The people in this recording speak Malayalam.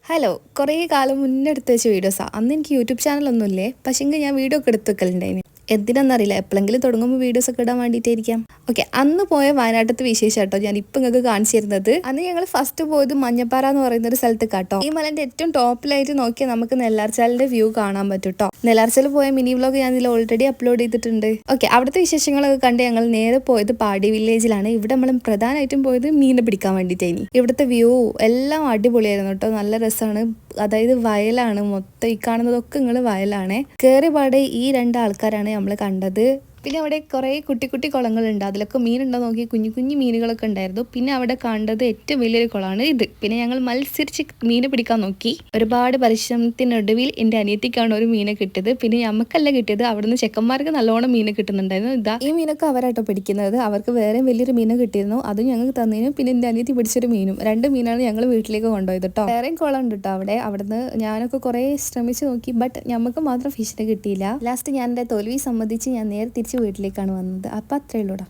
ഹലോ, കുറേ കാലം മുന്നേ എടുത്ത് വെച്ച വീഡിയോസാണ്. അന്ന് എനിക്ക് യൂട്യൂബ് ചാനലൊന്നുമില്ലേ, പക്ഷേ ഞാൻ വീഡിയോ ഒക്കെ എടുത്ത് വെക്കലുണ്ടായിന്. എന്തിനാണെന്നറിയില്ല, എപ്പോഴെങ്കിലും തുടങ്ങുമ്പോൾ വീഡിയോസ് ഒക്കെ ഇടാൻ വേണ്ടിയിട്ടായിരിക്കാം. ഓക്കെ, അന്ന് പോയ വയനാട്ടിലത്തെ വിശേഷം കേട്ടോ ഞാൻ ഇപ്പം നിങ്ങൾക്ക് കാണിച്ചു തരുന്നത്. അന്ന് ഞങ്ങൾ ഫസ്റ്റ് പോയത് മഞ്ഞപ്പാറ എന്ന് പറയുന്ന ഒരു സ്ഥലത്ത് കേട്ടോ. ഈ മലന്റെ ഏറ്റവും ടോപ്പിലായിട്ട് നോക്കിയാൽ നമുക്ക് നെല്ലാർച്ചാലിന്റെ വ്യൂ കാണാൻ പറ്റും കേട്ടോ. നെല്ലാർച്ചാൽ പോയ മിനി വ്ലോഗ് ഞാൻ ഇതിൽ ഓൾറെഡി അപ്ലോഡ് ചെയ്തിട്ടുണ്ട്. ഓക്കെ, അവിടുത്തെ വിശേഷങ്ങളൊക്കെ കണ്ട് ഞങ്ങൾ നേരെ പോയത് പാടി വില്ലേജിലാണ്. ഇവിടെ നമ്മൾ പ്രധാനമായിട്ടും പോയത് മീനെ പിടിക്കാൻ വേണ്ടിയിട്ടായിരുന്നു. ഇവിടുത്തെ വ്യൂ എല്ലാം അടിപൊളിയായിരുന്നു കേട്ടോ, നല്ല രസമാണ്. അതായത് വയലാണ് മൊത്തം, ഈ കാണുന്നതൊക്കെ നിങ്ങൾ വയലാണ്. കേറിപാടെ ഈ രണ്ട് ആൾക്കാരാണ് നമ്മൾ കണ്ടത്. പിന്നെ അവിടെ കുറേ കുട്ടി കുട്ടി കുളങ്ങളുണ്ട്, അതിലൊക്കെ മീനുണ്ടോ നോക്കി കുഞ്ഞു കുഞ്ഞു മീനുകളൊക്കെ ഉണ്ടായിരുന്നു. പിന്നെ അവിടെ കണ്ടത് ഏറ്റവും വലിയൊരു കുളമാണ് ഇത്. പിന്നെ ഞങ്ങൾ മത്സരിച്ച് മീനെ പിടിക്കാൻ നോക്കി. ഒരുപാട് പരിശ്രമത്തിനൊടുവിൽ എൻ്റെ അനിയത്തിക്കാണ് ഒരു മീനെ കിട്ടിയത്. പിന്നെ നമുക്കല്ല കിട്ടിയത്, അവിടുന്ന് ചെക്കന്മാർക്ക് നല്ലോണം മീനെ കിട്ടുന്നുണ്ടായിരുന്നു. ഇതാ ഈ മീനൊക്കെ അവരാട്ടോ പിടിക്കുന്നത്. അവർക്ക് വേറെ വലിയൊരു മീനെ കിട്ടിയിരുന്നു, അതും ഞങ്ങൾക്ക് തന്നതിനും. പിന്നെ എൻ്റെ അനിയത്തി പിടിച്ചൊരു മീനും, രണ്ട് മീനാണ് ഞങ്ങൾ വീട്ടിലേക്ക് കൊണ്ടുപോയത് കേട്ടോ. വേറെയും കുളം ഉണ്ട് കേട്ടോ അവിടെ. അവിടുന്ന് ഞാനൊക്കെ കുറേ ശ്രമിച്ച് നോക്കി, ബട്ട് നമുക്ക് മാത്രം ഫിഷിനെ കിട്ടിയില്ല. ലാസ്റ്റ് ഞാൻ എൻ്റെ തോൽവി സമ്മതിച്ച് ഞാൻ നേരെ തിരിച്ച് വീട്ടിലേക്കാണ് വന്നത്. അപ്പം അത്രയേ ഉള്ളൂടാ.